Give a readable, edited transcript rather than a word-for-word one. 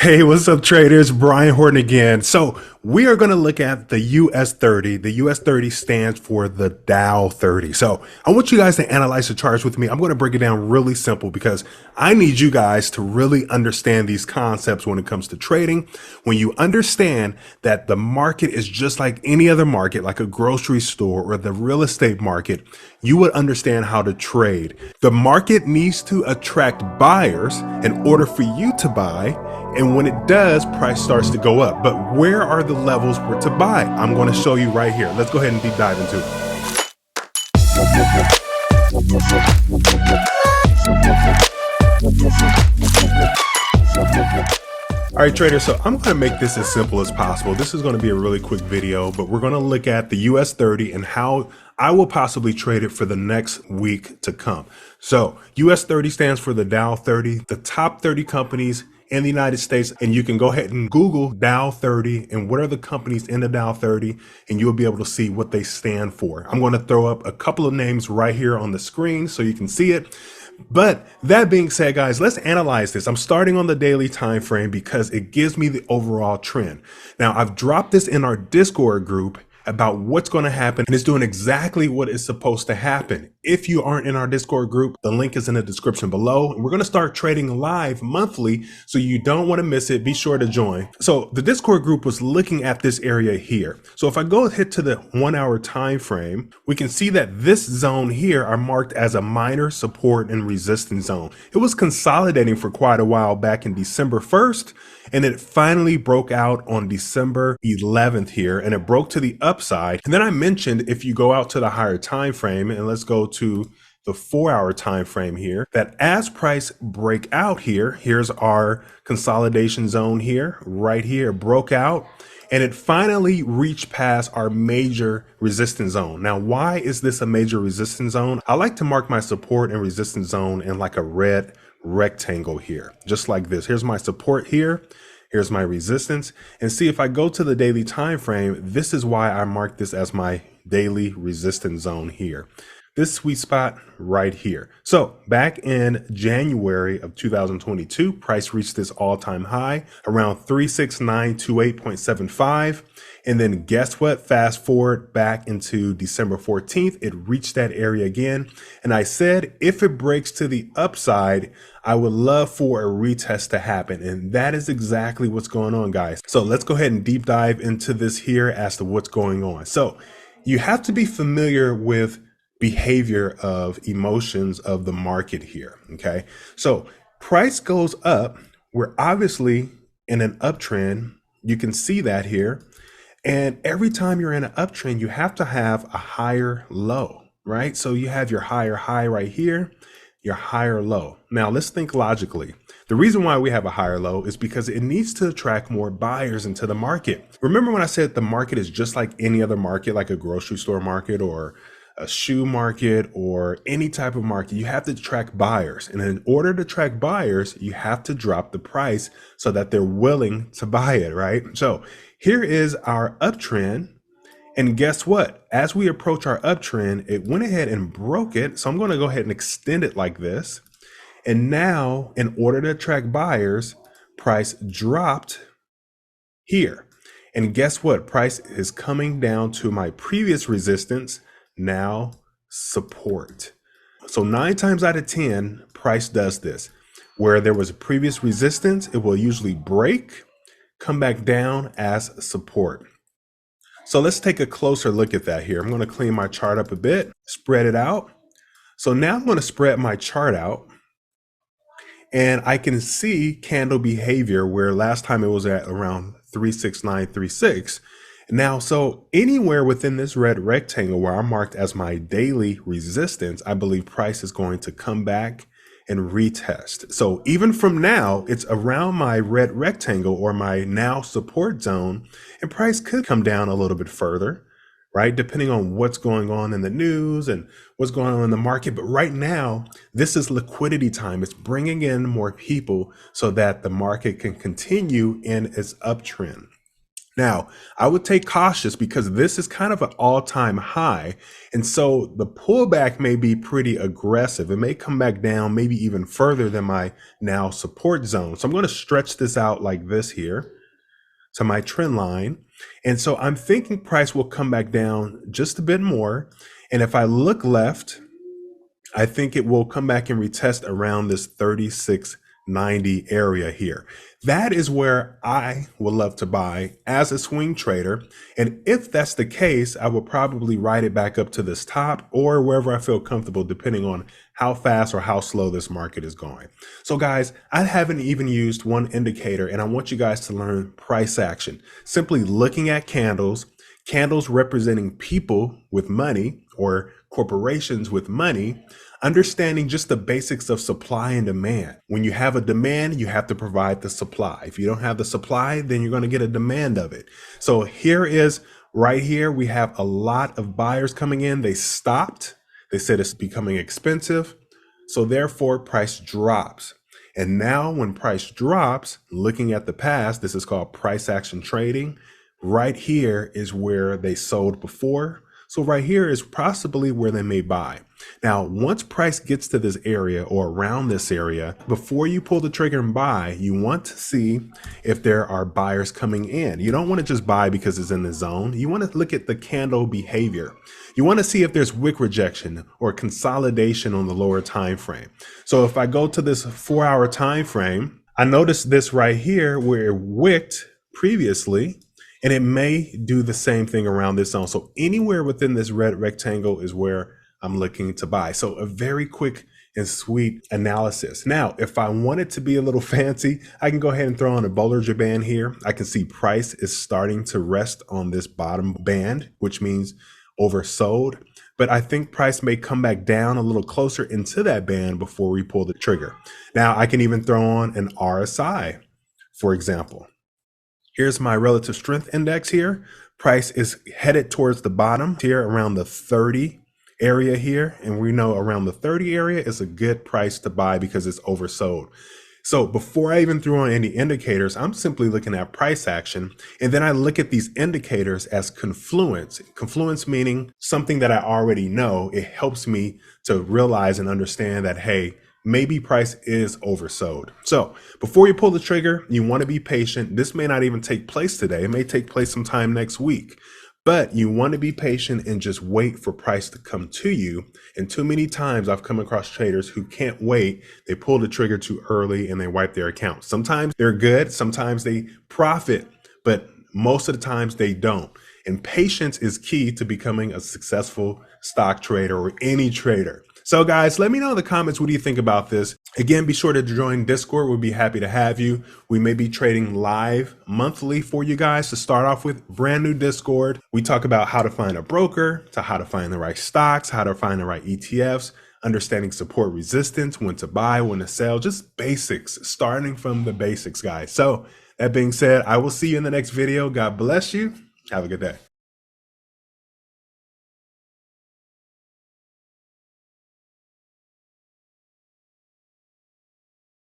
Hey, what's up, traders? Brian Horton again. So we are going to look at the US30. The US30 stands for the Dow 30. So I want you guys to analyze the charts with me. I'm going to break it down really simple because I need you guys to really understand these concepts when it comes to trading. When you understand that the market is just like any other market, like a grocery store or the real estate market, you would understand how to trade. The market needs to attract buyers in order for you to buy. And when it does, price starts to go up. But where are the levels where to buy? I'm going to show you right here. Let's go ahead and deep dive into it. All right, traders, so I'm going to make this as simple as possible. This is going to be a really quick video, but we're going to look at the US30 and how I will possibly trade it for the next week to come. So US30 stands for the Dow 30, the top 30 companies in the United States. And you can go ahead and Google Dow 30 and what are the companies in the Dow 30, and you'll be able to see what they stand for. I'm going to throw up a couple of names right here on the screen so you can see it. But that being said, guys, let's analyze this. I'm starting on the daily time frame because it gives me the overall trend. Now, I've dropped this in our Discord group about what's going to happen, and it's doing exactly what is supposed to happen. If you aren't in our Discord group, the link is in the description below, and we're going to start trading live monthly, so you don't want to miss it. Be sure to join. So the Discord group was looking at this area here. So if I go hit to the 1 hour time frame, we can see that this zone here are marked as a minor support and resistance zone. It was consolidating for quite a while back in December 1st, and it finally broke out on December 11th here, and it broke to the upside. And then I mentioned if you go out to the higher time frame, and let's go to the 4 hour time frame here, that as price break out here, here's our consolidation zone here, right here, broke out, and it finally reached past our major resistance zone. Now, why is this a major resistance zone? I like to mark my support and resistance zone in like a red rectangle here, just like this. Here's my support here. Here's my resistance. And see, if I go to the daily time frame, this is why I mark this as my daily resistance zone here. This sweet spot right here. So back in January of 2022, price reached this all-time high around 36928.75. And then guess what? Fast forward back into December 14th, it reached that area again. And I said, if it breaks to the upside, I would love for a retest to happen. And that is exactly what's going on, guys. So let's go ahead and deep dive into this here as to what's going on. So you have to be familiar with behavior of emotions of the market here. Okay. So price goes up. We're obviously in an uptrend. You can see that here. And every time you're in an uptrend, you have to have a higher low, right? So you have your higher high right here, your higher low. Now let's think logically. The reason why we have a higher low is because it needs to attract more buyers into the market. Remember when I said the market is just like any other market, like a grocery store market or a shoe market or any type of market, you have to attract buyers. And in order to attract buyers, you have to drop the price so that they're willing to buy it, right? So here is our uptrend. And guess what? As we approach our uptrend, it went ahead and broke it. So I'm going to go ahead and extend it like this. And now in order to attract buyers, price dropped here. And guess what? Price is coming down to my previous resistance, now support. So 9 times out of 10, price does this. Where there was a previous resistance, it will usually break, come back down as support. So let's take a closer look at that here. I'm going to clean my chart up a bit, spread it out. So now I'm going to spread my chart out. And I can see candle behavior where last time it was at around 36936. Now, so anywhere within this red rectangle where I'm marked as my daily resistance, I believe price is going to come back and retest. So even from now, it's around my red rectangle or my now support zone, and price could come down a little bit further, right? Depending on what's going on in the news and what's going on in the market. But right now, this is liquidity time. It's bringing in more people so that the market can continue in its uptrend. Now, I would take cautious because this is kind of an all-time high. And so the pullback may be pretty aggressive. It may come back down, maybe even further than my now support zone. So I'm going to stretch this out like this here to my trend line. And so I'm thinking price will come back down just a bit more. And if I look left, I think it will come back and retest around this 36.90 area here. That is where I would love to buy as a swing trader. And if that's the case, I will probably ride it back up to this top or wherever I feel comfortable, depending on how fast or how slow this market is going. So guys, I haven't even used one indicator, and I want you guys to learn price action. Simply looking at candles, candles representing people with money or corporations with money, understanding just the basics of supply and demand. When you have a demand, you have to provide the supply. If you don't have the supply, then you're going to get a demand of it. So here is right here, we have a lot of buyers coming in. They stopped. They said it's becoming expensive. So therefore, price drops. And now when price drops, looking at the past, this is called price action trading. Right here is where they sold before. So right here is possibly where they may buy. Now, once price gets to this area or around this area, before you pull the trigger and buy, you want to see if there are buyers coming in. You don't want to just buy because it's in the zone. You want to look at the candle behavior. You want to see if there's wick rejection or consolidation on the lower time frame. So if I go to this 4-hour time frame, I notice this right here where it wicked previously, and it may do the same thing around this zone. So anywhere within this red rectangle is where I'm looking to buy. So a very quick and sweet analysis. Now, if I want it to be a little fancy, I can go ahead and throw on a Bollinger Band here. I can see price is starting to rest on this bottom band, which means oversold. But I think price may come back down a little closer into that band before we pull the trigger. Now, I can even throw on an RSI, for example. Here's my relative strength index here. Price is headed towards the bottom here around the 30 area here. And we know around the 30 area is a good price to buy because it's oversold. So before I even threw on any indicators, I'm simply looking at price action. And then I look at these indicators as confluence. Confluence meaning something that I already know. It helps me to realize and understand that, hey, maybe price is oversold. So before you pull the trigger, you want to be patient. This may not even take place today. It may take place sometime next week, but you want to be patient and just wait for price to come to you. And too many times I've come across traders who can't wait. They pull the trigger too early and they wipe their account. Sometimes they're good. Sometimes they profit, but most of the times they don't. And patience is key to becoming a successful stock trader or any trader. So guys, let me know in the comments, what do you think about this? Again, be sure to join Discord. We'll be happy to have you. We may be trading live monthly for you guys. To start off with, brand new Discord. We talk about how to find a broker, to how to find the right stocks, how to find the right ETFs, understanding support resistance, when to buy, when to sell, just basics, starting from the basics, guys. So that being said, I will see you in the next video. God bless you. Have a good day.